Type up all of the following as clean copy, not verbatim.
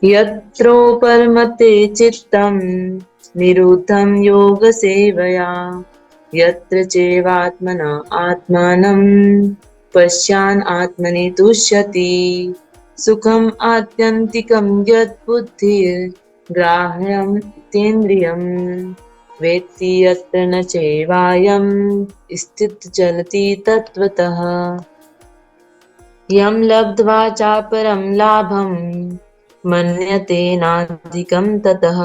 यत्रोपरमते चित्तं निरुद्धं योगसेवया यत्र चैवात्मन आत्मानं पश्यान् आत्मनि तुष्यति सुखम् आत्यन्तिकं यत् बुद्धिर्ग्राह्यं तेन्द्रियं वेत्ति यत्र न चैवायं स्थितचलति तत्त्वतः यं लब्ध्वा चापरं लाभं मन्यते नाधिकं ततः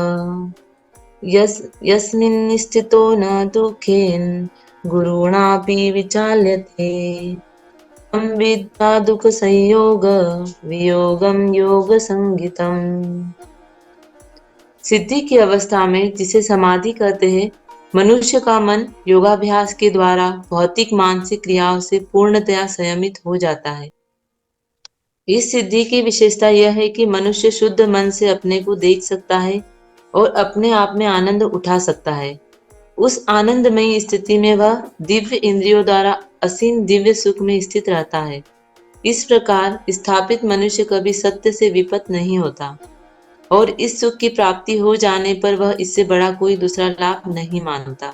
यस्मिन् स्थितो न दुःखेन गुरुणापि विचाल्यते तं विद्या दुःखसंयोग वियोगं योगसंज्ञितम्। सिद्धि की अवस्था में जिसे समाधि कहते हैं, मनुष्य का मन योगाभ्यास के द्वारा भौतिक मानसिक क्रियाओं से पूर्णतया संयमित हो जाता है। इस सिद्धि की विशेषता यह है कि मनुष्य शुद्ध मन से अपने को देख सकता है और अपने आप में आनंद उठा सकता है। उस आनंदमयी स्थिति में वह दिव्य इंद्रियों द्वारा असीम दिव्य सुख में स्थित रहता है। इस प्रकार स्थापित मनुष्य कभी सत्य से विपत नहीं होता और इस सुख की प्राप्ति हो जाने पर वह इससे बड़ा कोई दूसरा लाभ नहीं मानता।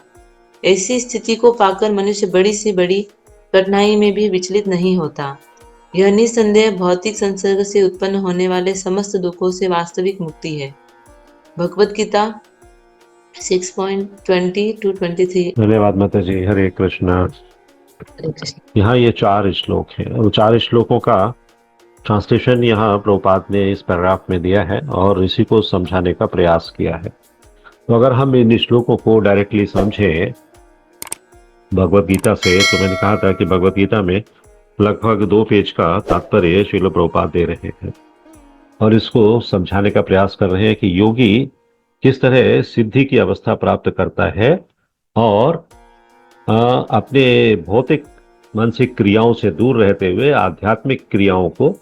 ऐसी स्थिति को पाकर मनुष्य बड़ी से बड़ी कठिनाई में भी विचलित नहीं होता। यह निसंदेह भौतिक संसर्ग से उत्पन्न होने वाले समस्त दुखों से वास्तविक मुक्ति है। भगवत गीता 6.20-23। धन्यवाद माता जी। हरे कृष्णा। यहाँ ये 4 श्लोक हैं और 4 श्लोकों का ट्रांसलेशन यहाँ प्रभुपाद ने इस पैराग्राफ में दिया है और इसी को समझाने का प्रयास किया है। तो अगर हम इन श्लोकों को डायरेक्टली समझें भगवत गीता से, तो मैंने कहा था कि भगवत गीता में लगभग 2 पेज का तात्पर्य श्रील प्रभुपाद दे रहे हैं और इसको समझाने का प्रयास कर रहे हैं कि योगी किस तरह सिद्धि की अवस्था प्राप्त करता है और अपने भौतिक मानसिक क्रियाओं से दूर रहते हुए आध्यात्मिक क्रियाओं को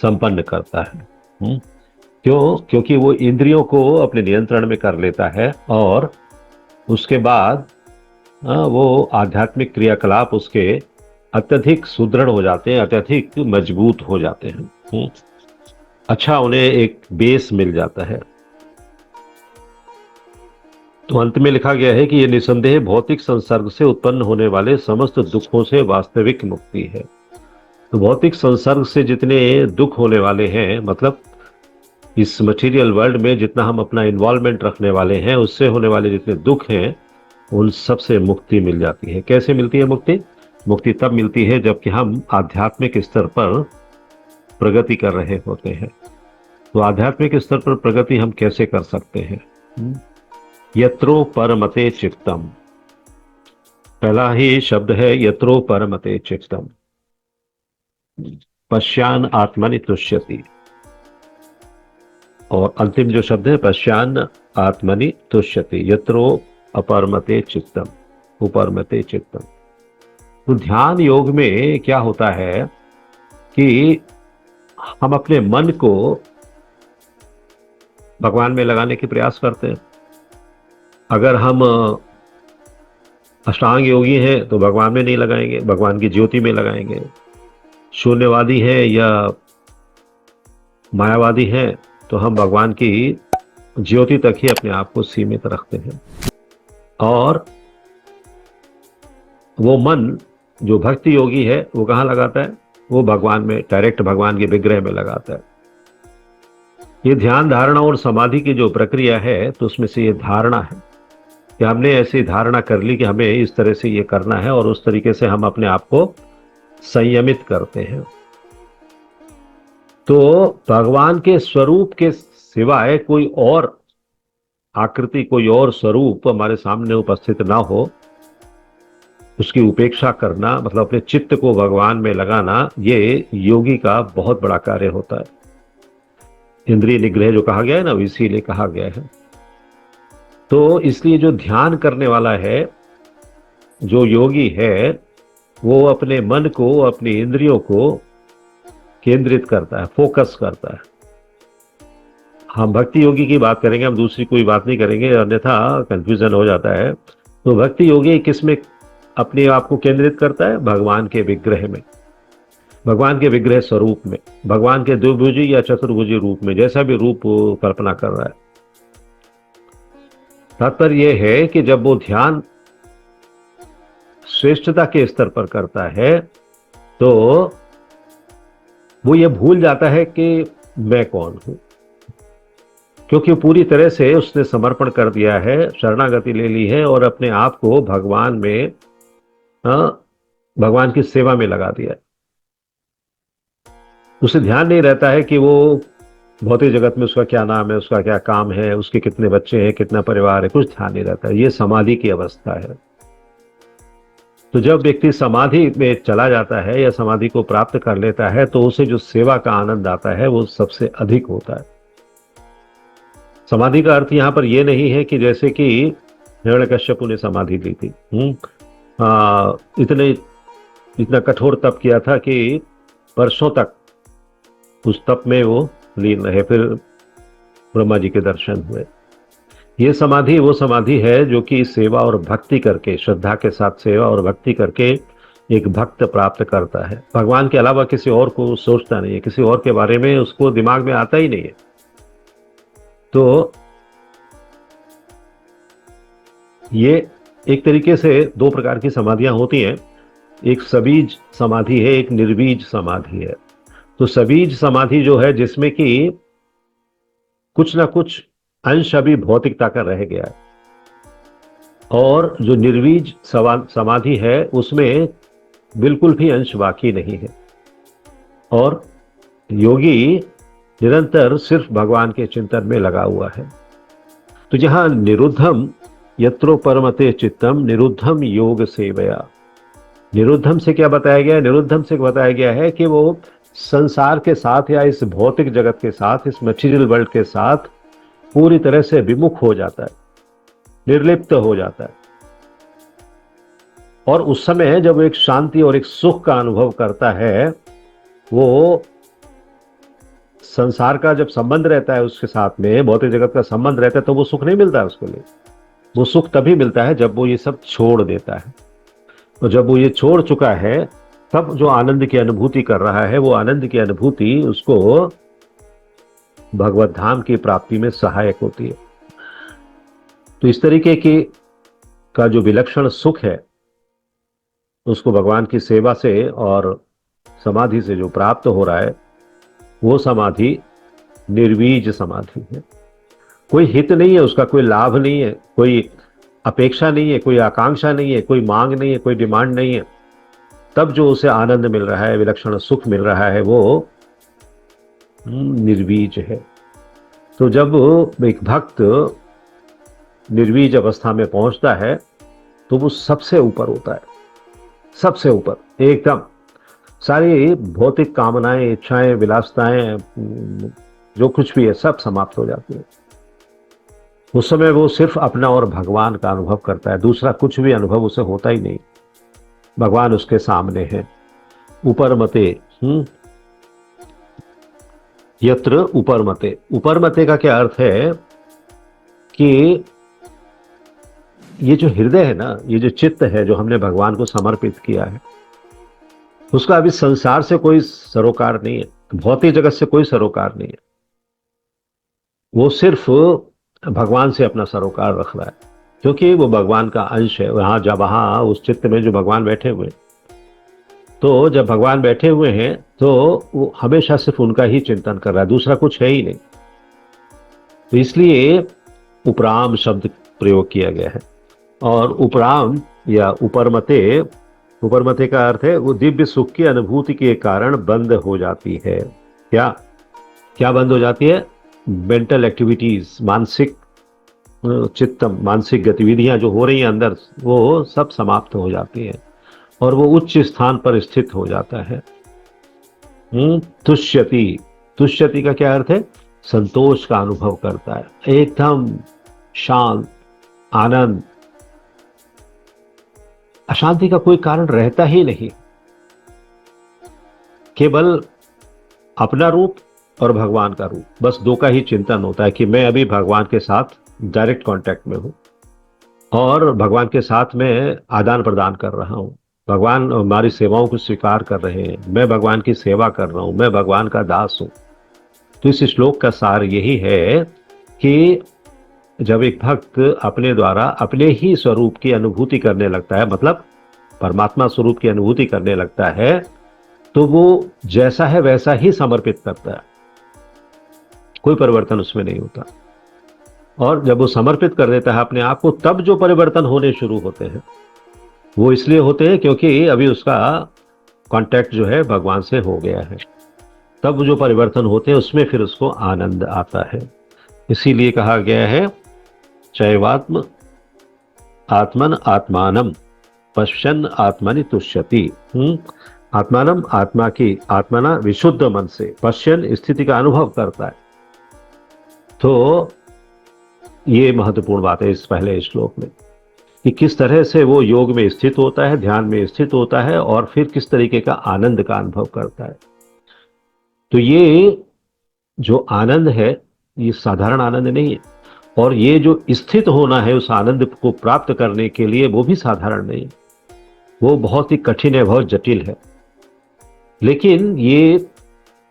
संपन्न करता है। क्योंकि वो इंद्रियों को अपने नियंत्रण में कर लेता है और उसके बाद वो आध्यात्मिक क्रियाकलाप उसके अत्यधिक सुदृढ़ हो जाते हैं, अत्यधिक मजबूत हो जाते हैं। अच्छा, उन्हें एक बेस मिल जाता है। तो अंत में लिखा गया है कि यह निसंदेह भौतिक संसर्ग से उत्पन्न होने वाले समस्त दुखों से वास्तविक मुक्ति है। तो भौतिक संसर्ग से जितने दुख होने वाले हैं, मतलब इस मटेरियल वर्ल्ड में जितना हम अपना इन्वॉल्वमेंट रखने वाले हैं, उससे होने वाले जितने दुख हैं, उन सब से मुक्ति मिल जाती है। कैसे मिलती है मुक्ति? मुक्ति तब मिलती है जबकि हम आध्यात्मिक स्तर पर प्रगति कर रहे होते हैं। तो आध्यात्मिक स्तर पर प्रगति हम कैसे कर सकते हैं? यत्रो परमते चित्तम, पहला ही शब्द है यत्रो परमते चित्तम, पश्यान आत्मनि तुष्यति, और अंतिम जो शब्द है पश्यान आत्मनि तुष्यति, यत्रो अपरमते चित्तम, उपरमते चित्तम। तो ध्यान योग में क्या होता है कि हम अपने मन को भगवान में लगाने के प्रयास करते हैं। अगर हम अष्टांग योगी हैं तो भगवान में नहीं लगाएंगे, भगवान की ज्योति में लगाएंगे। शून्यवादी है या मायावादी है तो हम भगवान की ज्योति तक ही अपने आप को सीमित रखते हैं। और वो मन जो भक्ति योगी है वो कहाँ लगाता है? वो भगवान में, डायरेक्ट भगवान के विग्रह में लगाता है। ये ध्यान धारणा और समाधि की जो प्रक्रिया है, तो उसमें से ये धारणा है कि हमने ऐसी धारणा कर ली कि हमें इस तरह से ये करना है और उस तरीके से हम अपने आप को संयमित करते हैं। तो भगवान के स्वरूप के सिवाय कोई और आकृति, कोई और स्वरूप हमारे सामने उपस्थित ना हो, उसकी उपेक्षा करना, मतलब अपने चित्त को भगवान में लगाना, ये योगी का बहुत बड़ा कार्य होता है। इंद्रिय निग्रह जो कहा गया है ना, इसीलिए कहा गया है। तो इसलिए जो ध्यान करने वाला है, जो योगी है, वो अपने मन को, अपनी इंद्रियों को केंद्रित करता है, फोकस करता है। हम भक्ति योगी की बात करेंगे, हम दूसरी कोई बात नहीं करेंगे, अन्यथा कंफ्यूजन हो जाता है। तो भक्ति योगी किसमें अपने आप को केंद्रित करता है? भगवान के विग्रह में। भगवान के विग्रह स्वरूप में, भगवान के द्विभुजी या चतुर्भुजी रूप में, जैसा भी रूप वो कल्पना कर रहा है। तात्पर्य यह है कि जब वो ध्यान श्रेष्ठता के स्तर पर करता है तो वो ये भूल जाता है कि मैं कौन हूं, क्योंकि पूरी तरह से उसने समर्पण कर दिया है, शरणागति ले ली है और अपने आप को भगवान में, भगवान की सेवा में लगा दिया है। उसे ध्यान नहीं रहता है कि वो भौतिक जगत में उसका क्या नाम है, उसका क्या काम है, उसके कितने बच्चे हैं, कितना परिवार है, कुछ ध्यान नहीं रहता है। ये समाधि की अवस्था है। तो जब व्यक्ति समाधि में चला जाता है या समाधि को प्राप्त कर लेता है तो उसे जो सेवा का आनंद आता है वो सबसे अधिक होता है। समाधि का अर्थ यहां पर यह नहीं है कि जैसे कि हिरण्यकश्यप ने समाधि ली थी, इतना कठोर तप किया था कि वर्षों तक उस तप में वो लीन रहे, फिर ब्रह्मा जी के दर्शन हुए। ये समाधि वो समाधि है जो कि सेवा और भक्ति करके, श्रद्धा के साथ सेवा और भक्ति करके एक भक्त प्राप्त करता है। भगवान के अलावा किसी और को सोचता नहीं है, किसी और के बारे में उसको दिमाग में आता ही नहीं है। तो ये एक तरीके से दो प्रकार की समाधियां होती हैं, एक सबीज समाधि है, एक निर्बीज समाधि है। तो सबीज समाधि जो है जिसमें कि कुछ ना कुछ अंश अभी भौतिकता का रह गया है, और जो निर्बीज समाधि है उसमें बिल्कुल भी अंश बाकी नहीं है, और योगी निरंतर सिर्फ भगवान के चिंतन में लगा हुआ है। तो यहां निरुद्धम यत्रो परमते चित्तम निरुद्धम योग सेवया, निरुद्धम से क्या बताया गया है? निरुद्धम से बताया गया है कि वो संसार के साथ या इस भौतिक जगत के साथ, इस मटीरियल वर्ल्ड के साथ पूरी तरह से विमुख हो जाता है, निर्लिप्त हो जाता है। और उस समय जब एक शांति और एक सुख का अनुभव करता है, वो संसार का जब संबंध रहता है उसके साथ में, भौतिक जगत का संबंध रहता है, तो वो सुख नहीं मिलता है उसके लिए। वो सुख तभी मिलता है जब वो ये सब छोड़ देता है। और जब वो ये छोड़ चुका है तब जो आनंद की अनुभूति कर रहा है, वो आनंद की अनुभूति उसको भगवत धाम की प्राप्ति में सहायक होती है। तो इस तरीके की का जो विलक्षण सुख है उसको भगवान की सेवा से और समाधि से जो प्राप्त हो रहा है, वो समाधि निर्बीज समाधि है। कोई हित नहीं है उसका, कोई लाभ नहीं है, कोई अपेक्षा नहीं है, कोई आकांक्षा नहीं है, कोई मांग नहीं है, कोई डिमांड नहीं है। तब जो उसे आनंद मिल रहा है, विलक्षण सुख मिल रहा है, वो निर्बीज है। तो जब एक भक्त निर्बीज अवस्था में पहुंचता है तो वो सबसे ऊपर होता है, सबसे ऊपर एकदम। सारी भौतिक कामनाएं, इच्छाएं, विलासताएं, जो कुछ भी है, सब समाप्त हो जाती है। उस समय वो सिर्फ अपना और भगवान का अनुभव करता है, दूसरा कुछ भी अनुभव उसे होता ही नहीं। भगवान उसके सामने है। ऊपर मते, यत्र ऊपर मते। ऊपर मते का क्या अर्थ है कि ये जो हृदय है ना, ये जो चित्त है जो हमने भगवान को समर्पित किया है, उसका अभी संसार से कोई सरोकार नहीं है, भौतिक जगत से कोई सरोकार नहीं है। वो सिर्फ भगवान से अपना सरोकार रख रहा है, क्योंकि वो भगवान का अंश है। वहां उस चित्त में जो भगवान बैठे हुए, तो जब भगवान बैठे हुए हैं तो वो हमेशा सिर्फ उनका ही चिंतन कर रहा है, दूसरा कुछ है ही नहीं। तो इसलिए उपराम शब्द प्रयोग किया गया है। और उपराम या उपरमते, उपरमते का अर्थ है वो दिव्य सुख की अनुभूति के कारण बंद हो जाती है। क्या क्या बंद हो जाती है? मेंटल एक्टिविटीज, मानसिक चित्तम, मानसिक गतिविधियां जो हो रही हैं अंदर, वो सब समाप्त हो जाती है और वो उच्च स्थान पर स्थित हो जाता है। तुष्यति, तुष्यति का क्या अर्थ है? संतोष का अनुभव करता है, एकदम शांत, आनंद। अशांति का कोई कारण रहता ही नहीं, केवल अपना रूप और भगवान का रूप, बस दो का ही चिंतन होता है कि मैं अभी भगवान के साथ डायरेक्ट कांटेक्ट में हूं और भगवान के साथ में आदान प्रदान कर रहा हूं। भगवान हमारी सेवाओं को स्वीकार कर रहे हैं, मैं भगवान की सेवा कर रहा हूं, मैं भगवान का दास हूं। तो इस श्लोक का सार यही है कि जब एक भक्त अपने द्वारा अपने ही स्वरूप की अनुभूति करने लगता है, मतलब परमात्मा स्वरूप की अनुभूति करने लगता है, तो वो जैसा है वैसा ही समर्पित करता है, कोई परिवर्तन उसमें नहीं होता। और जब वो समर्पित कर देता है अपने आप को, तब जो परिवर्तन होने शुरू होते हैं वो इसलिए होते हैं क्योंकि अभी उसका कांटेक्ट जो है भगवान से हो गया है। तब जो परिवर्तन होते हैं उसमें फिर उसको आनंद आता है। इसीलिए कहा गया है चैवात्म आत्मन आत्मानम पश्यन आत्मनि तुष्यति। आत्मानम, आत्मा की, आत्मना विशुद्ध मन से, पश्यन स्थिति का अनुभव करता है। तो ये महत्वपूर्ण बात है इस पहले श्लोक में कि किस तरह से वो योग में स्थित होता है, ध्यान में स्थित होता है और फिर किस तरीके का आनंद का अनुभव करता है। तो ये जो आनंद है ये साधारण आनंद नहीं है, और ये जो स्थित होना है उस आनंद को प्राप्त करने के लिए वो भी साधारण नहीं है, वो बहुत ही कठिन है, बहुत जटिल है। लेकिन ये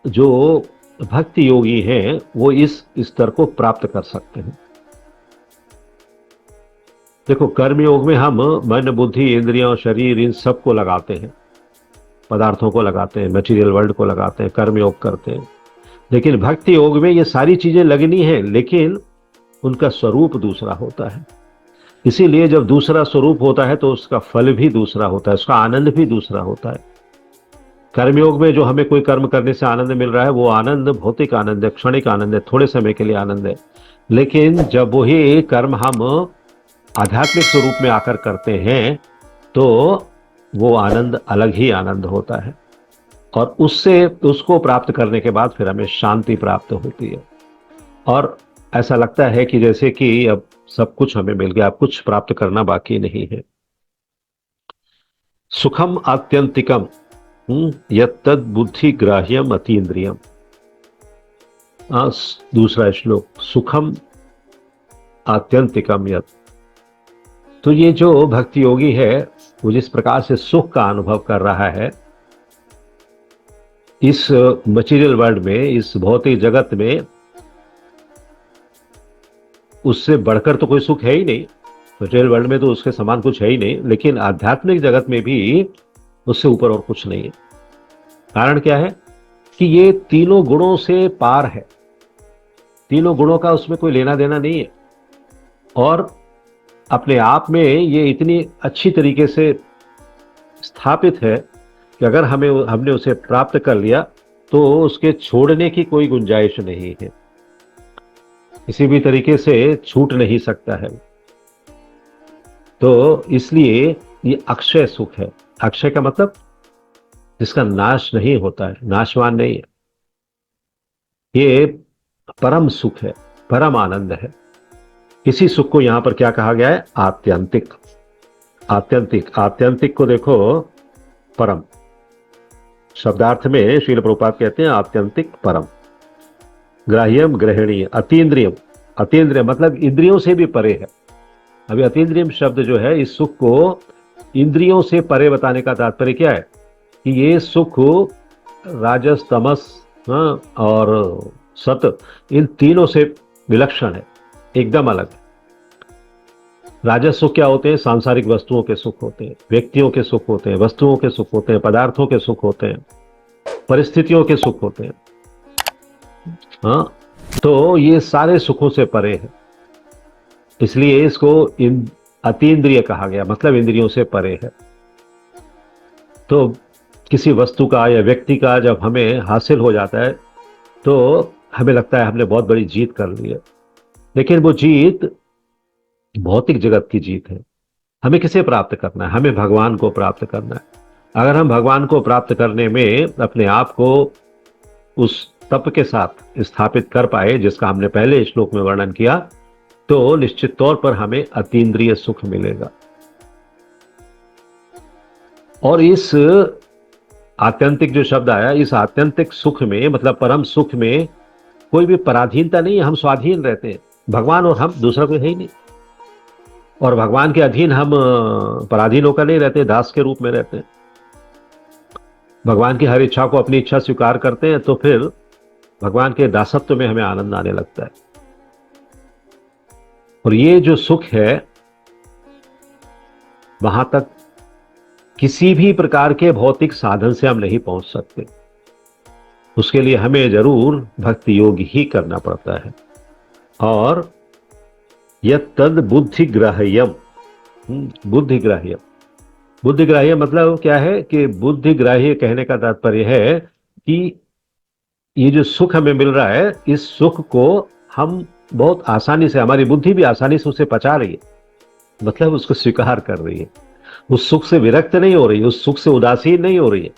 जो भक्ति योगी हैं वो इस स्तर को प्राप्त कर सकते हैं। देखो, कर्म योग में हम मन, बुद्धि, इंद्रियों, शरीर, इन सबको लगाते हैं, पदार्थों को लगाते हैं, मटेरियल वर्ल्ड को लगाते हैं, कर्म योग करते हैं। लेकिन भक्ति योग में ये सारी चीजें लगनी है, लेकिन उनका स्वरूप दूसरा होता है। इसीलिए जब दूसरा स्वरूप होता है तो उसका फल भी दूसरा होता है, उसका आनंद भी दूसरा होता है। कर्मयोग में जो हमें कोई कर्म करने से आनंद मिल रहा है वो आनंद भौतिक आनंद है, क्षणिक आनंद है, थोड़े समय के लिए आनंद है। लेकिन जब वही कर्म हम आध्यात्मिक स्वरूप में आकर करते हैं तो वो आनंद अलग ही आनंद होता है, और उससे उसको प्राप्त करने के बाद फिर हमें शांति प्राप्त होती है, और ऐसा लगता है कि जैसे कि अब सब कुछ हमें मिल गया, अब कुछ प्राप्त करना बाकी नहीं है। सुखम आत्यंतिकम यत्तद बुद्धि ग्राह्यम अतीन्द्रियम। दूसरा श्लोक, सुखम आत्यंतिकम यत्। तो ये जो भक्ति योगी है वो जिस प्रकार से सुख का अनुभव कर रहा है इस मटेरियल वर्ल्ड में, इस भौतिक जगत में, उससे बढ़कर तो कोई सुख है ही नहीं। मटेरियल वर्ल्ड में तो उसके समान कुछ है ही नहीं, लेकिन आध्यात्मिक जगत में भी उससे ऊपर और कुछ नहीं है। कारण क्या है कि ये तीनों गुणों से पार है, तीनों गुणों का उसमें कोई लेना देना नहीं है, और अपने आप में ये इतनी अच्छी तरीके से स्थापित है कि अगर हमने उसे प्राप्त कर लिया तो उसके छोड़ने की कोई गुंजाइश नहीं है, किसी भी तरीके से छूट नहीं सकता है। तो इसलिए ये अक्षय सुख है। अक्षय का मतलब जिसका नाश नहीं होता है, नाशवान नहीं है। ये परम सुख है, परम आनंद है। इसी सुख को यहां पर क्या कहा गया है? आत्यंतिक। आत्यंतिक, आत्यंतिक को देखो परम शब्दार्थ में श्रील प्रभुपाद कहते हैं आत्यंतिक परम। ग्राह्यम ग्रहणीय, अतीन्द्रियम, अतीन्द्रिय मतलब इंद्रियों से भी परे है। अभी अतीन्द्रियम शब्द जो है इस सुख को इंद्रियों से परे बताने का तात्पर्य क्या है कि ये सुख राजस, तमस और सत, इन तीनों से विलक्षण है, एकदम अलग। राजस सुख क्या होते हैं? सांसारिक वस्तुओं के सुख होते हैं, व्यक्तियों के सुख होते हैं, वस्तुओं के सुख होते हैं, पदार्थों के सुख होते हैं, परिस्थितियों के सुख होते हैं। हाँ, तो ये सारे सुखों से परे है, इसलिए इसको अतीन्द्रिय कहा गया, मतलब इंद्रियों से परे है। तो किसी वस्तु का या व्यक्ति का जब हमें हासिल हो जाता है तो हमें लगता है हमने बहुत बड़ी जीत कर ली है, लेकिन वो जीत भौतिक जगत की जीत है। हमें किसे प्राप्त करना है? हमें भगवान को प्राप्त करना है। अगर हम भगवान को प्राप्त करने में अपने आप को उस तप के साथ स्थापित कर पाए जिसका हमने पहले श्लोक में वर्णन किया, तो निश्चित तौर पर हमें अतीन्द्रिय सुख मिलेगा। और इस आत्यंतिक जो शब्द आया, इस आत्यंतिक सुख में मतलब परम सुख में कोई भी पराधीनता नहीं है, हम स्वाधीन रहते हैं। भगवान और हम, दूसरा कोई है ही नहीं। और भगवान के अधीन हम पराधीन होकर नहीं रहते, दास के रूप में रहते हैं। भगवान की हर इच्छा को अपनी इच्छा स्वीकार करते हैं, तो फिर भगवान के दासत्व में हमें आनंद आने लगता है। और ये जो सुख है, वहां तक किसी भी प्रकार के भौतिक साधन से हम नहीं पहुंच सकते। उसके लिए हमें जरूर भक्ति योग ही करना पड़ता है। और यह तद बुद्धिग्राह्यम, बुद्धिग्राह्यम, बुद्धिग्राह्य मतलब क्या है कि बुद्धिग्राह्य कहने का तात्पर्य है कि ये जो सुख हमें मिल रहा है, इस सुख को हम बहुत आसानी से, हमारी बुद्धि भी आसानी से उसे पचा रही है, मतलब उसको स्वीकार कर रही है। उस सुख से विरक्त नहीं हो रही, उस सुख से उदासीन नहीं हो रही है।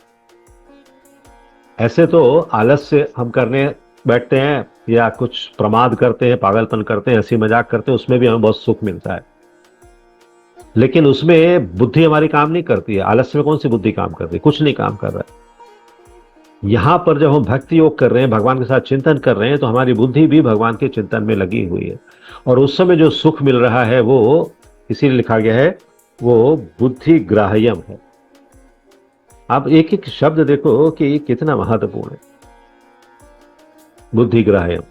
ऐसे तो आलस से हम करने बैठते हैं या कुछ प्रमाद करते हैं, पागलपन करते हैं, हंसी मजाक करते हैं, उसमें भी हमें बहुत सुख मिलता है, लेकिन उसमें बुद्धि हमारी काम नहीं करती है। आलस्य में कौन सी बुद्धि काम कर रही है? कुछ नहीं काम कर रहा है। यहां पर जब हम भक्ति योग कर रहे हैं, भगवान के साथ चिंतन कर रहे हैं, तो हमारी बुद्धि भी भगवान के चिंतन में लगी हुई है, और उस समय जो सुख मिल रहा है वो, इसीलिए लिखा गया है, वो बुद्धिग्राह्यम है। आप एक एक शब्द देखो कि कितना महत्वपूर्ण है, बुद्धिग्राह्यम।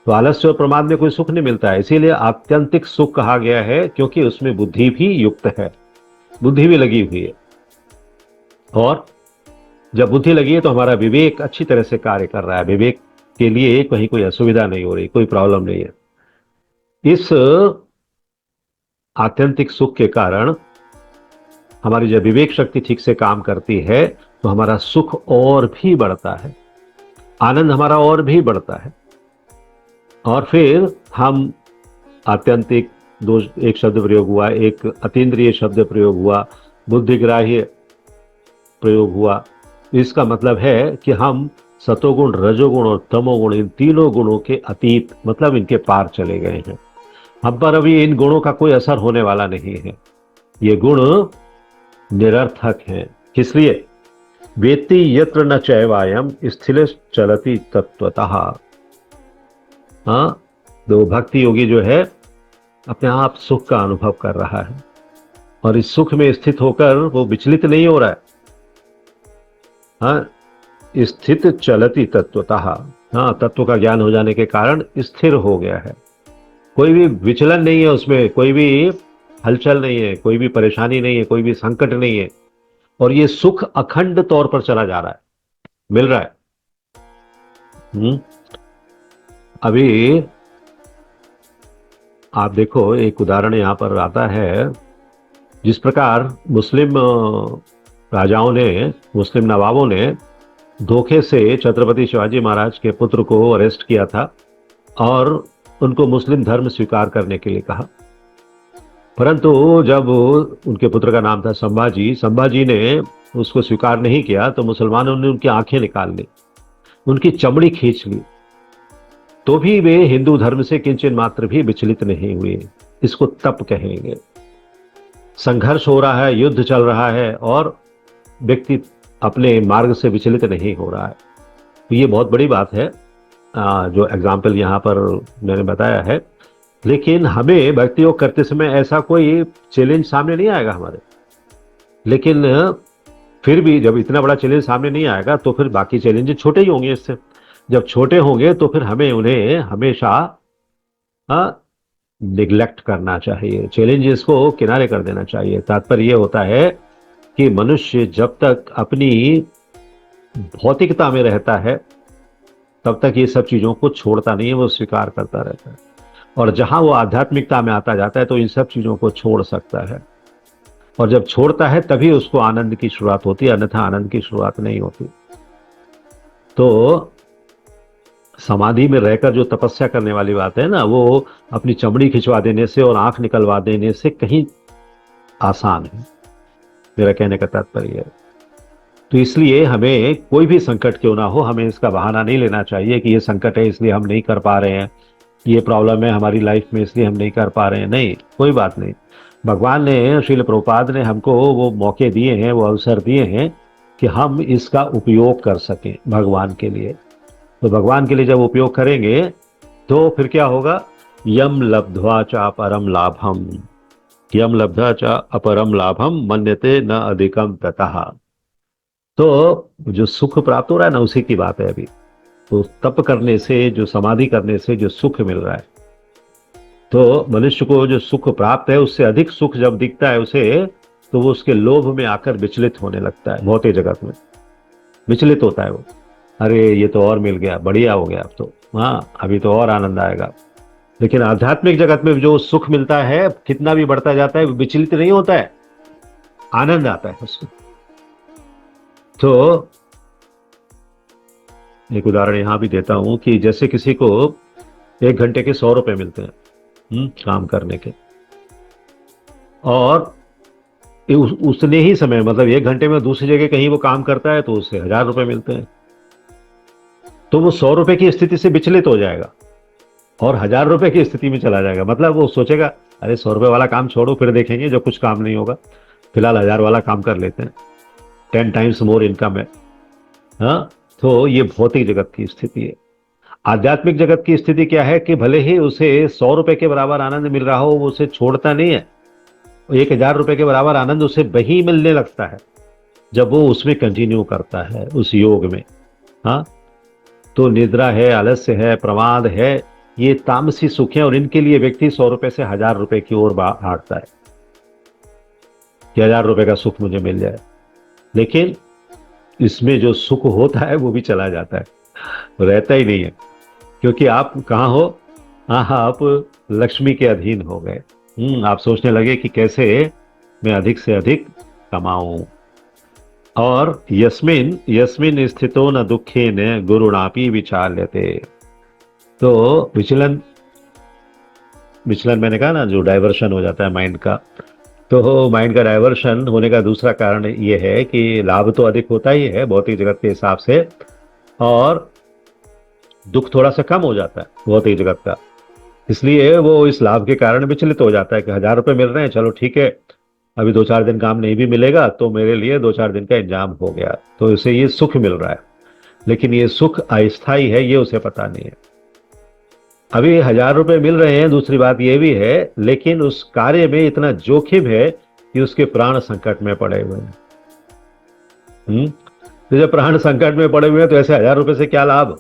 तो आलस्य और प्रमाद में कोई सुख नहीं मिलता है, इसीलिए आत्यंतिक सुख कहा गया है, क्योंकि उसमें बुद्धि भी युक्त है, बुद्धि भी लगी हुई है। और जब बुद्धि लगी है तो हमारा विवेक अच्छी तरह से कार्य कर रहा है, विवेक के लिए कहीं कोई असुविधा नहीं हो रही, कोई प्रॉब्लम नहीं है। इस आत्यंतिक सुख के कारण हमारी जब विवेक शक्ति ठीक से काम करती है, तो हमारा सुख और भी बढ़ता है, आनंद हमारा और भी बढ़ता है। और फिर हम आत्यंतिक, दो एक शब्द प्रयोग हुआ, एक अतीन्द्रिय शब्द प्रयोग हुआ, बुद्धिग्राह्य प्रयोग हुआ। इसका मतलब है कि हम सतोगुण, रजोगुण और तमोगुण, इन तीनों गुणों के अतीत, मतलब इनके पार चले गए हैं। हम पर अभी इन गुणों का कोई असर होने वाला नहीं है, ये गुण निरर्थक हैं। इसलिए वेत्ति यत्र न चैवायम स्थिर चलति तत्वतः। हाँ, तो भक्ति योगी जो है अपने आप सुख का अनुभव कर रहा है, और इस सुख में स्थित होकर वो विचलित नहीं हो रहा है। हाँ, स्थित चलति तत्वतः, हाँ, तत्व का ज्ञान हो जाने के कारण स्थिर हो गया है, कोई भी विचलन नहीं है, उसमें कोई भी हलचल नहीं है, कोई भी परेशानी नहीं है, कोई भी संकट नहीं है, और ये सुख अखंड तौर पर चला जा रहा है, मिल रहा है। अभी आप देखो, एक उदाहरण यहां पर आता है, जिस प्रकार मुस्लिम राजाओं ने, मुस्लिम नवाबों ने धोखे से छत्रपति शिवाजी महाराज के पुत्र को अरेस्ट किया था और उनको मुस्लिम धर्म स्वीकार करने के लिए कहा। परंतु जब उनके पुत्र का नाम था संभाजी, संभाजी ने उसको स्वीकार नहीं किया, तो मुसलमानों ने उनकी आंखें निकाल ली, उनकी चमड़ी खींच ली, तो भी वे हिंदू धर्म से किंचन मात्र भी विचलित नहीं हुए। इसको तप कहेंगे। संघर्ष हो रहा है, युद्ध चल रहा है, और व्यक्ति अपने मार्ग से विचलित नहीं हो रहा है। तो ये बहुत बड़ी बात है, जो एग्जाम्पल यहाँ पर मैंने बताया है। लेकिन हमें भक्ति योग करते समय ऐसा कोई चैलेंज सामने नहीं आएगा हमारे, लेकिन फिर भी जब इतना बड़ा चैलेंज सामने नहीं आएगा, तो फिर बाकी चैलेंजेस छोटे ही होंगे इससे। जब छोटे होंगे तो फिर हमें उन्हें हमेशा निग्लेक्ट करना चाहिए, चैलेंजेस को किनारे कर देना चाहिए। तात्पर्य यह होता है कि मनुष्य जब तक अपनी भौतिकता में रहता है, तब तक ये सब चीजों को छोड़ता नहीं है, वो स्वीकार करता रहता है। और जहां वो आध्यात्मिकता में आता जाता है, तो इन सब चीजों को छोड़ सकता है, और जब छोड़ता है तभी उसको आनंद की शुरुआत होती है, अन्यथा आनंद की शुरुआत नहीं होती। तो समाधि में रहकर जो तपस्या करने वाली बात है ना, वो अपनी चमड़ी खिंचवा देने से और आंख निकलवा देने से कहीं आसान है, मेरा कहने का तात्पर्य है। तो इसलिए हमें कोई भी संकट क्यों ना हो, हमें इसका बहाना नहीं लेना चाहिए कि ये संकट है इसलिए हम नहीं कर पा रहे हैं, ये प्रॉब्लम है हमारी लाइफ में इसलिए हम नहीं कर पा रहे हैं। नहीं, कोई बात नहीं। भगवान ने, श्रील प्रभुपाद ने हमको वो मौके दिए हैं, वो अवसर दिए हैं कि हम इसका उपयोग कर सकें भगवान के लिए। तो भगवान के लिए जब उपयोग करेंगे, तो फिर क्या होगा? यम लब्ध्वा चा परम लाभम, यम लब्धा च अपरम लाभम मन्यते न अधिकम ततः। तो जो सुख प्राप्त हो रहा है ना, उसी की बात है अभी। तो तप करने से, जो समाधि करने से जो सुख मिल रहा है, तो मनुष्य को जो सुख प्राप्त है उससे अधिक सुख जब दिखता है उसे, तो वो उसके लोभ में आकर विचलित होने लगता है। भौतिक जगत में विचलित होता है वो, अरे ये तो और मिल गया, बढ़िया हो गया, अब तो हाँ अभी तो और आनंद आएगा। लेकिन आध्यात्मिक जगत में जो सुख मिलता है, कितना भी बढ़ता जाता है, विचलित नहीं होता है, आनंद आता है उसमें। तो एक उदाहरण यहां भी देता हूं कि जैसे किसी को 1 घंटे के 100 रुपए मिलते हैं काम करने के, और उतने ही समय, मतलब 1 घंटे में दूसरी जगह कहीं वो काम करता है तो उसे 1000 रुपए मिलते हैं। तो वो 100 रुपए की स्थिति से विचलित हो जाएगा और 1000 रुपए की स्थिति में चला जाएगा। मतलब वो सोचेगा अरे 100 रुपए वाला काम छोड़ो, फिर देखेंगे जो कुछ काम नहीं होगा, फिलहाल 1000 वाला काम कर लेते हैं, 10 टाइम्स मोर इनकम है। हाँ, तो ये भौतिक जगत की स्थिति है। आध्यात्मिक जगत की स्थिति क्या है कि भले ही उसे 100 रुपए के बराबर आनंद मिल रहा हो, वो उसे छोड़ता नहीं है। 1000 रुपए के बराबर आनंद उसे वही मिलने लगता है जब वो उसमें कंटिन्यू करता है, उस योग में। हाँ, तो निद्रा है, आलस्य है, प्रमाद है, ये तामसी सुख है, और इनके लिए व्यक्ति 100 रुपए से 1000 रुपए की ओर भागता है कि 1000 रुपए का सुख मुझे मिल जाए। लेकिन इसमें जो सुख होता है वो भी चला जाता है, रहता ही नहीं है। क्योंकि आप कहाँ हो, आप लक्ष्मी के अधीन हो गए। आप सोचने लगे कि कैसे मैं अधिक से अधिक कमाऊं। और यस्मिन यस्मिन स्थितो न दुखे न गुरुणापि विचाल्यते। तो विचलन विचलन मैंने कहा ना, जो डाइवर्शन हो जाता है माइंड का, तो माइंड का डाइवर्शन होने का दूसरा कारण ये है कि लाभ तो अधिक होता ही है भौतिक जगत के हिसाब से, और दुख थोड़ा सा कम हो जाता है भौतिक जगत का। इसलिए वो इस लाभ के कारण विचलित हो जाता है कि 1000 रुपए मिल रहे हैं, चलो ठीक है, अभी 2-4 दिन काम नहीं भी मिलेगा तो मेरे लिए 2-4 दिन का इंतजाम हो गया, तो इसे ये सुख मिल रहा है। लेकिन ये सुख अस्थायी है, ये उसे पता नहीं है। अभी 1000 रुपए मिल रहे हैं, दूसरी बात ये भी है, लेकिन उस कार्य में इतना जोखिम है कि उसके प्राण संकट में पड़े हुए हैं। तो जब प्राण संकट में पड़े हुए हैं तो ऐसे 1000 रुपए से क्या लाभ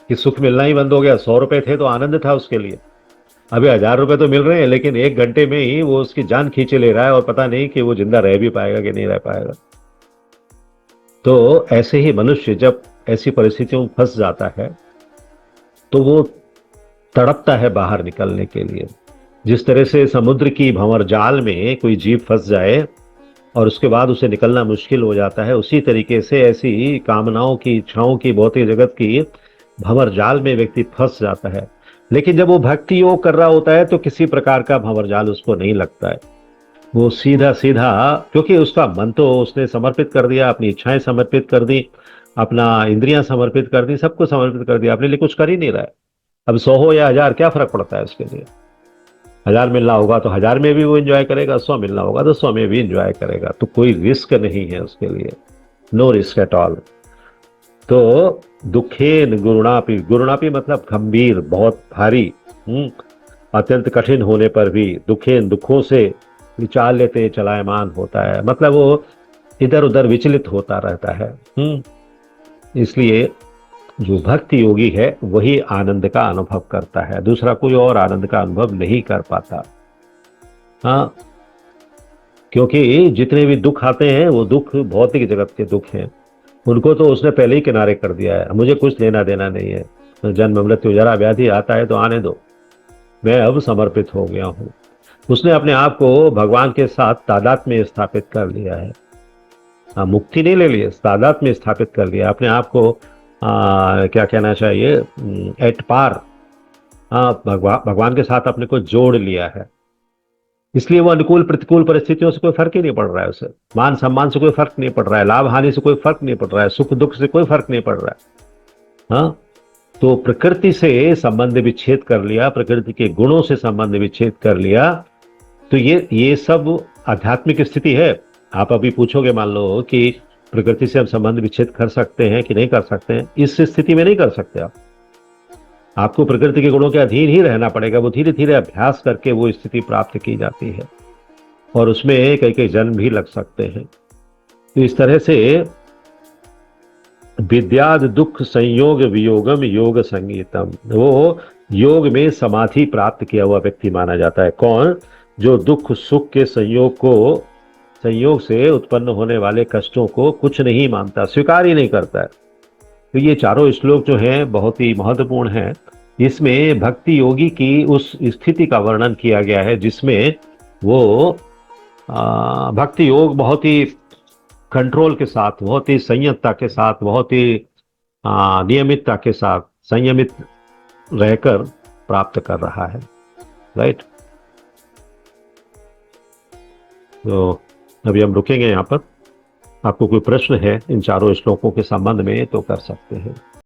कि सुख मिलना ही बंद हो गया। 100 रुपए थे तो आनंद था उसके लिए, अभी 1000 रुपए तो मिल रहे हैं, लेकिन 1 घंटे में ही वो उसकी जान खींचे ले रहा है, और पता नहीं कि वो जिंदा रह भी पाएगा कि नहीं रह पाएगा। तो ऐसे ही मनुष्य जब ऐसी परिस्थितियों में फंस जाता है तो वो तड़पता है बाहर निकलने के लिए। जिस तरह से समुद्र की भंवर जाल में कोई जीव फंस जाए और उसके बाद उसे निकलना मुश्किल हो जाता है, उसी तरीके से ऐसी कामनाओं की, इच्छाओं की, भौतिक जगत की भंवर जाल में व्यक्ति फंस जाता है। लेकिन जब वो भक्ति योग कर रहा होता है तो किसी प्रकार का भंवर जाल उसको नहीं लगता है। वो सीधा सीधा, क्योंकि उसका मन तो उसने समर्पित कर दिया, अपनी इच्छाएं समर्पित कर दी, अपना इंद्रियां समर्पित कर दी, सबको समर्पित कर दिया, अपने लिए कुछ कर ही नहीं रहा है। अब 100 हो या 1000 क्या फर्क पड़ता है उसके लिए। 1000 मिलना होगा तो 1000 में भी वो एंजॉय करेगा, 100 मिलना होगा तो 100 में भी एंजॉय करेगा। तो कोई रिस्क नहीं है उसके लिए, नो रिस्क एट ऑल। तो दुखेन गुरुणापि, गुरुणापि मतलब गंभीर, बहुत भारी, अत्यंत कठिन होने पर भी दुखेन, दुखों से विचार लेते चलायमान होता है, मतलब वो इधर उधर विचलित होता रहता है। इसलिए जो भक्ति योगी है वही आनंद का अनुभव करता है, दूसरा कोई और आनंद का अनुभव नहीं कर पाता। हाँ, क्योंकि जितने भी दुख आते हैं वो दुख भौतिक जगत के दुख हैं, उनको तो उसने पहले ही किनारे कर दिया है, मुझे कुछ लेना देना नहीं है। जन्म मृत्यु जरा व्याधि आता है तो आने दो, मैं अब समर्पित हो गया हूं। उसने अपने आप को भगवान के साथ तादात्म्य में स्थापित कर लिया है। मुक्ति नहीं ले ली, तादात्म्य में स्थापित कर लिया अपने आप को। क्या कहना चाहिए, एट पार, भगवान के साथ अपने को जोड़ लिया है। इसलिए वो अनुकूल प्रतिकूल परिस्थितियों से कोई फर्क ही नहीं पड़ रहा है उसे, मान सम्मान से कोई फर्क नहीं पड़ रहा है, लाभ हानि से कोई फर्क नहीं पड़ रहा है, सुख दुख से कोई फर्क नहीं पड़ रहा है। हाँ, तो प्रकृति से संबंध विच्छेद कर लिया, प्रकृति के गुणों से संबंध विच्छेद कर लिया, तो ये सब आध्यात्मिक स्थिति है। आप अभी पूछोगे मान लो कि प्रकृति से हम संबंध विच्छेद कर सकते हैं कि नहीं कर सकते हैं, इस स्थिति में नहीं कर सकते आप। आपको प्रकृति के गुणों के अधीन ही रहना पड़ेगा। वो धीरे धीरे अभ्यास करके वो स्थिति प्राप्त की जाती है और उसमें कई कई जन्म भी लग सकते हैं। तो इस तरह से विद्याद दुख संयोग वियोगम योग संगीतम, वो योग में समाधि प्राप्त किया हुआ व्यक्ति माना जाता है। कौन? जो दुख सुख के संयोग से उत्पन्न होने वाले कष्टों को कुछ नहीं मानता, स्वीकार ही नहीं करता है। तो ये चारों श्लोक जो हैं बहुत ही महत्वपूर्ण हैं। इसमें भक्ति योगी की उस स्थिति का वर्णन किया गया है जिसमें वो भक्ति योग बहुत ही कंट्रोल के साथ, बहुत ही संयमता के साथ, बहुत ही नियमितता के साथ संयमित रहकर प्राप्त कर रहा है। राइट। तो अभी हम रुकेंगे यहाँ पर। आपको कोई प्रश्न है इन चारों श्लोकों के संबंध में तो कर सकते हैं।